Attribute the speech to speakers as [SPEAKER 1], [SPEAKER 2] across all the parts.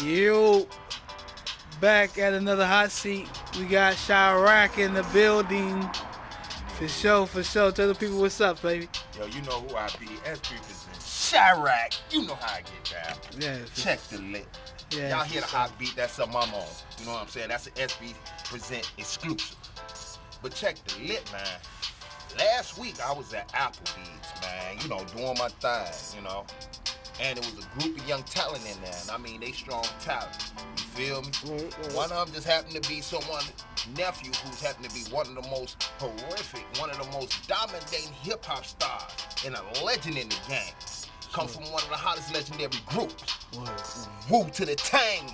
[SPEAKER 1] You back at another hot seat. We got Chirac in the building. For sure, for sure. Tell the people what's up, baby.
[SPEAKER 2] Yo, you know who I be. SB present Chirac. You know how I get down.
[SPEAKER 1] Yeah.
[SPEAKER 2] Check the lit.
[SPEAKER 1] Yeah.
[SPEAKER 2] Y'all hear the hot beat? That's something I'm on. You know what I'm saying? That's an SB present exclusive. But check the lit, man. Last week I was at Applebee's, man. You know, doing my thing. You know. And it was a group of young talent in there. And I mean, they strong talent. You feel me? One of them just happened to be someone's nephew who's happened to be one of the most horrific, one of the most dominating hip-hop stars and a legend in the game. Come from one of the hottest legendary groups. Woo to the Tang.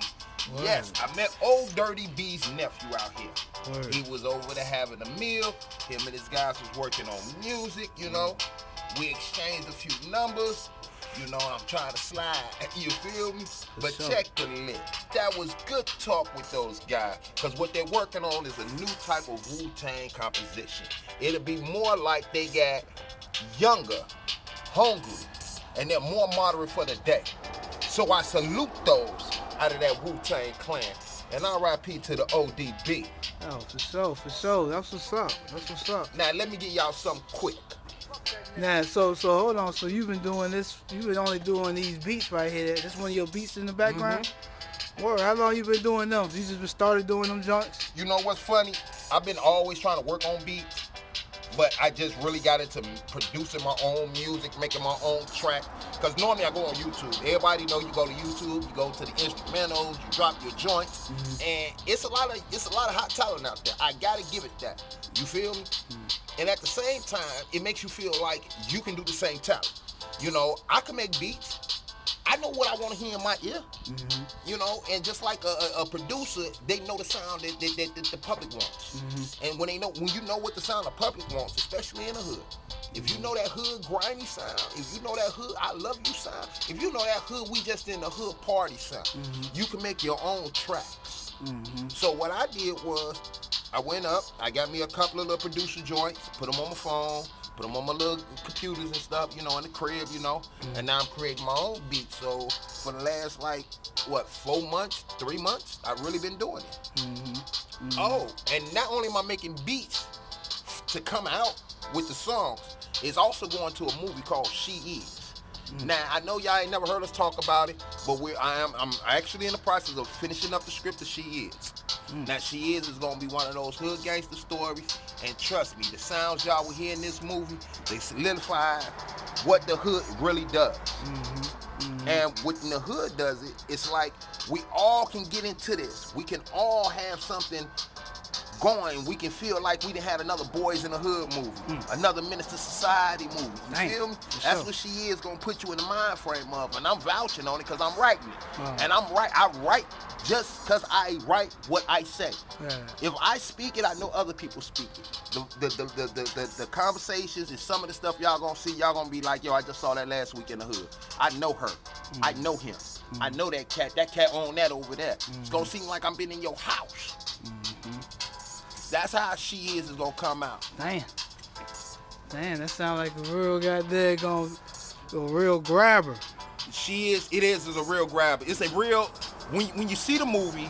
[SPEAKER 2] Yes, I met old Dirty B's nephew out here. He was over there having a meal. Him and his guys was working on music, you know. We exchanged a few numbers. You know, I'm trying to slide, you feel me? But check the list. That was good talk with those guys, because what they're working on is a new type of Wu-Tang composition. It'll be more like they got younger, hungry, and they're more moderate for the day. So I salute those out of that Wu-Tang clan. And RIP to the ODB.
[SPEAKER 1] Oh, for sure, for sure. That's what's up. That's what's up.
[SPEAKER 2] Now, let me get y'all something quick.
[SPEAKER 1] Now, so hold on. So you've been doing this, you've been only doing these beats right here. This one of your beats in the background? Word, how long you been doing them? You just started doing them joints?
[SPEAKER 2] You know what's funny? I've been always trying to work on beats, but I just really got into producing my own music, making my own track. Because normally I go on YouTube. Everybody know you go to YouTube, you go to the instrumentals, you drop your joints, and it's a lot of hot talent out there. I gotta give it that. You feel me? And at the same time, it makes you feel like you can do the same talent. You know, I can make beats. I know what I want to hear in my ear. You know, and just like a producer, they know the sound that the public wants. And when you know what the sound the public wants, especially in the hood, if you know that hood grimy sound, if you know that hood I love you sound, if you know that hood we just in the hood party sound, you can make your own tracks. So what I did was, I went up, I got me a couple of little producer joints, put them on my phone, put them on my little computers and stuff, you know, in the crib, you know, and now I'm creating my own beats. So for the last, 4 months, 3 months, I've really been doing it. Oh, and not only am I making beats to come out with the songs, it's also going to a movie called She Is. Now, I know y'all ain't never heard us talk about it, but I'm actually in the process of finishing up the script of She Is. Now, She Is going to be one of those hood gangster stories, and trust me, the sounds y'all will hear in this movie, they solidify what the hood really does. And when the hood does it, it's like we all can get into this. We can all have something going. We can feel like we done had another Boys in the Hood movie, another Minister Society movie. You feel me? That's what She Is gonna put you in the mind frame of, and I'm vouching on it because I'm writing it. And I write just because I write what I say. If I speak it, I know other people speak it. The conversations and some of the stuff y'all gonna see, y'all gonna be like, yo, I just saw that last week in the hood. I know her. I know him. I know that cat. That cat on that over there. It's gonna seem like I'm been in your house. That's how She Is gonna come out.
[SPEAKER 1] Damn, that sound like a real goddamn a real grabber.
[SPEAKER 2] It is a real grabber. It's a real, when you see the movie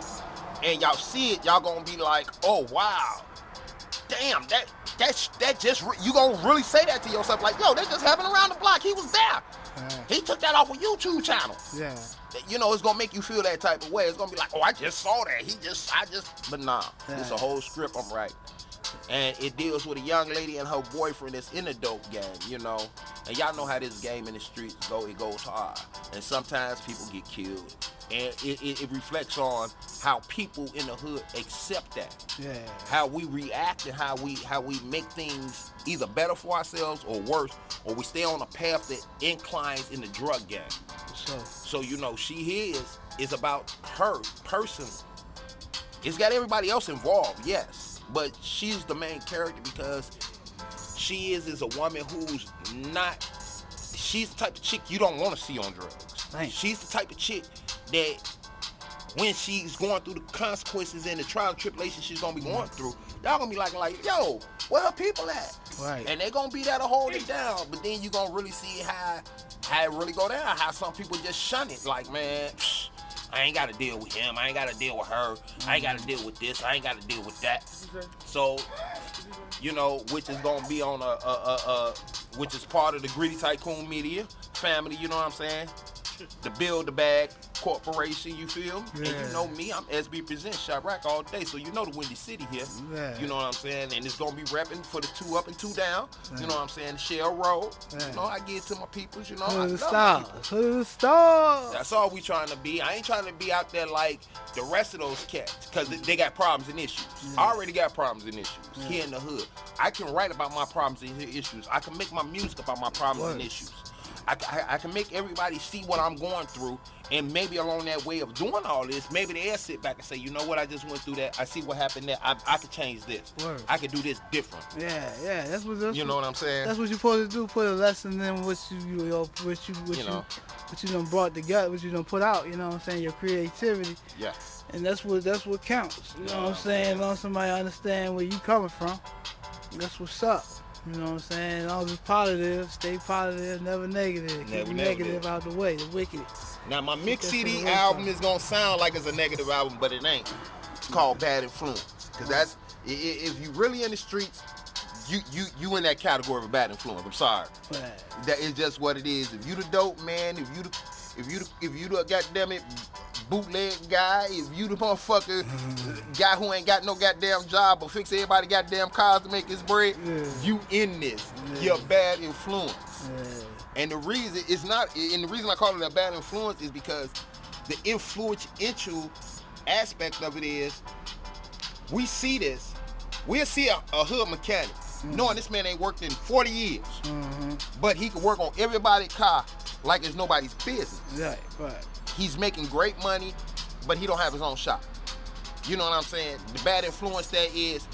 [SPEAKER 2] and y'all see it, y'all gonna be like, oh wow, damn, that just, you gonna really say that to yourself, like, yo, that just happened around the block, he was there. He took that off a YouTube channel. You know, it's gonna make you feel that type of way. It's gonna be like, oh, I just saw that. But nah, it's a whole script I'm writing. And it deals with a young lady and her boyfriend that's in the dope game, you know. And y'all know how this game in the streets it goes hard. And sometimes people get killed. And it reflects on how people in the hood accept that. How we react and how we make things either better for ourselves or worse, or we stay on a path that inclines in the drug game. So you know, She is about her personally. It's got everybody else involved, yes, but she's the main character because She is a woman who's not. She's the type of chick you don't want to see on drugs. She's the type of chick that when she's going through the consequences and the trial and tribulation she's gonna be going through, y'all gonna be like, yo, where her people at? And they gonna be there to hold it down. But then you gonna really see how it really go down. How some people just shun it. Like, man, I ain't got to deal with him. I ain't got to deal with her. I ain't got to deal with this. I ain't got to deal with that. So, which is gonna be on which is part of the GreedytycoonMedia family. You know what I'm saying? The Build the Bag Corporation, you feel me? Yeah. And you know me, I'm SB Presents Chirac all day, so you know the Windy City here. Yeah. You know what I'm saying? And it's gonna be repping for the 2 up and 2 down. Yeah. You know what I'm saying? Shell Road. Yeah. I get it to my peoples, I love my people. That's all we trying to be. I ain't trying to be out there like the rest of those cats, because they got problems and issues. Yeah. I already got problems and issues here in the hood. I can write about my problems and issues. I can make my music about my problems and issues. I can make everybody see what I'm going through, and maybe along that way of doing all this, maybe they'll sit back and say, you know what, I just went through that. I see what happened there. I could change this. Word. I could do this different. Yeah. That's what I'm saying. That's what you're supposed to do. Put a lesson in what you done brought together, what you done put out. You know what I'm saying? Your creativity. Yeah. And that's what counts. You know what I'm saying? As long as somebody understand where you coming from, that's what's up. You know what I'm saying? Always positive, stay positive, never negative. Keep negative out the way, the wicked. Now my mix CD album is gonna sound like it's a negative album, but it ain't. It's called Bad Influence. Cause that's, if you really in the streets, you in that category of a bad influence. I'm sorry. Right. That is just what it is. If you the dope man, if you the goddamn it bootleg guy, if you the motherfucker guy who ain't got no goddamn job but fix everybody goddamn cars to make his bread, you in this. You're a bad influence. And the reason I call it a bad influence is because the influential aspect of it is, we see this. We'll see a hood mechanic knowing this man ain't worked in 40 years, but he can work on everybody's car like it's nobody's business. Right. He's making great money, but he don't have his own shop. You know what I'm saying? The bad influence there is,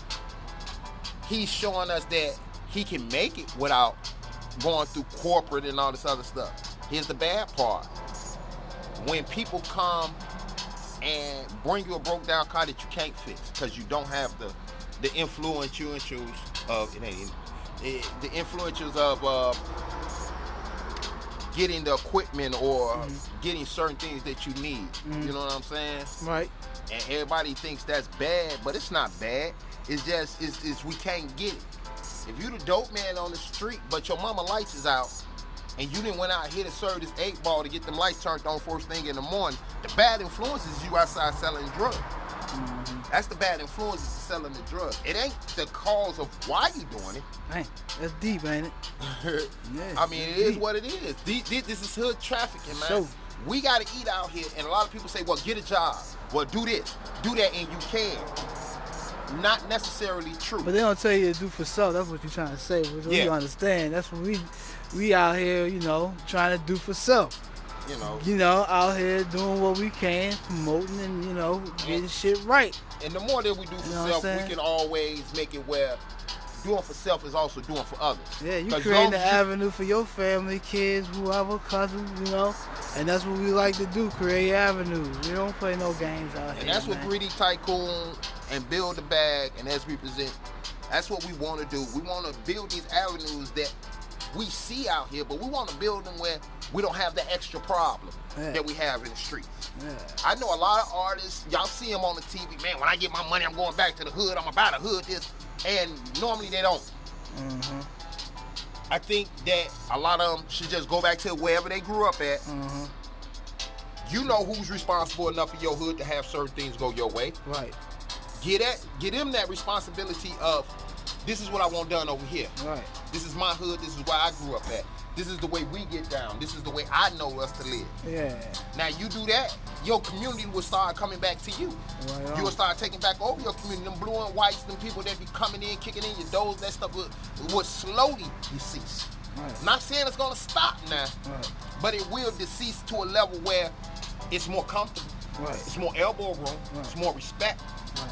[SPEAKER 2] he's showing us that he can make it without going through corporate and all this other stuff. Here's the bad part. When people come and bring you a broke down car that you can't fix because you don't have the influentials of getting the equipment or getting certain things that you need. You know what I'm saying? Right. And everybody thinks that's bad, but it's not bad. It's just we can't get it. If you the dope man on the street, but your mama lights is out, and you didn't went out here to serve this 8-ball to get them lights turned on first thing in the morning, the bad influence is you outside selling drugs. That's the bad influence, is selling the drugs. It ain't the cause of why you doing it. Dang, that's deep, ain't it? I mean, it is what it is. This is hood trafficking, man. So, we gotta eat out here, and a lot of people say, well, get a job. Well, do this, do that, and you can. Not necessarily true. But they don't tell you to do for self. That's what you're trying to say. You understand. That's what we out here, trying to do for self. Out here doing what we can, promoting and, getting shit right. And the more that we do for self, we can always make it where doing for self is also doing for others. Yeah, you create an avenue for your family, kids, whoever, cousins, and that's what we like to do, create avenues. We don't play no games out here. And that's what Greedy Tycoon and Build the Bag and as we present, that's what we want to do. We want to build these avenues that we see out here, but we want to build them where we don't have the extra problem that we have in the streets. Yeah. I know a lot of artists, y'all see them on the TV, man, when I get my money, I'm going back to the hood, I'm about to hood this, and normally they don't. I think that a lot of them should just go back to wherever they grew up at. You know who's responsible enough for your hood to have certain things go your way. Right. Get them that responsibility of, this is what I want done over here. Right. This is my hood, this is where I grew up at. This is the way we get down. This is the way I know us to live. Yeah. Now you do that, your community will start coming back to you. Right. You will start taking back over your community. Them blue and whites, them people that be coming in, kicking in your doors, that stuff will slowly decease. Right. Not saying it's gonna stop now, but it will decease to a level where it's more comfortable. Right. It's more elbow room. Right. It's more respect. Right.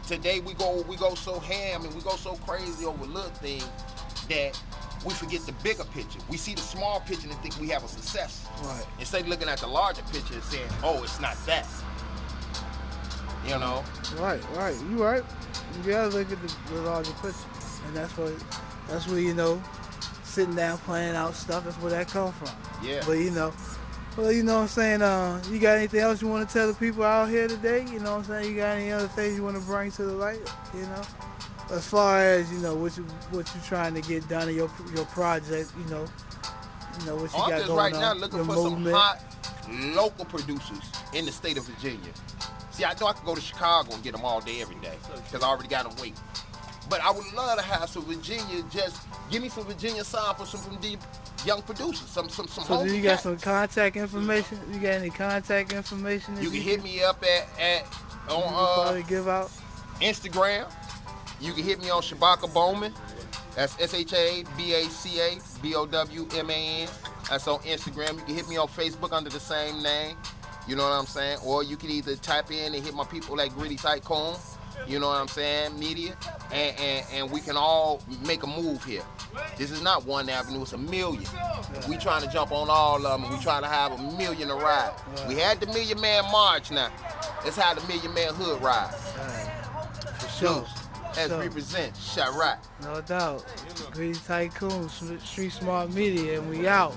[SPEAKER 2] Today we go so ham and we go so crazy over little things that we forget the bigger picture. We see the small picture and think we have a success. Right. Instead of looking at the larger picture and saying, oh, it's not that. Right. You right. You gotta look at the larger picture. And that's where, sitting down playing out stuff, that's where that come from. Yeah. But
[SPEAKER 1] Well, you know what I'm saying, you got anything else you want to tell the people out here today? You know what I'm saying? You got any other things you want to bring to the light, you know? As far as, you know, what you trying to get done in your project, what you
[SPEAKER 2] I'm
[SPEAKER 1] got
[SPEAKER 2] just
[SPEAKER 1] going
[SPEAKER 2] right
[SPEAKER 1] on,
[SPEAKER 2] now looking
[SPEAKER 1] your
[SPEAKER 2] for
[SPEAKER 1] movement.
[SPEAKER 2] some hot local producers in the state of Virginia. See, I know I can go to Chicago and get them all day, every day, because I already got them waiting. But I would love to have some Virginia, just give me some Virginia sound for some from the young producers, some
[SPEAKER 1] So
[SPEAKER 2] homie
[SPEAKER 1] do you got
[SPEAKER 2] cats.
[SPEAKER 1] some contact information? You got any contact information that
[SPEAKER 2] You can hit me up at
[SPEAKER 1] you can probably
[SPEAKER 2] on
[SPEAKER 1] give out?
[SPEAKER 2] Instagram. You can hit me on Shabaka Bowman. That's ShabacaBowman. That's on Instagram. You can hit me on Facebook under the same name. You know what I'm saying? Or you can either type in and hit my people like GreedytycoonMedia. You know what I'm saying? Media. And we can all make a move here. This is not one avenue, it's a million. We trying to jump on all of them. We trying to have a million to ride. We had the Million Man March now. Let's have the Million Man Hood ride.
[SPEAKER 1] For sure.
[SPEAKER 2] As represent Chirac.
[SPEAKER 1] No doubt. Greedy Tycoon, Street Smart Media, and we out.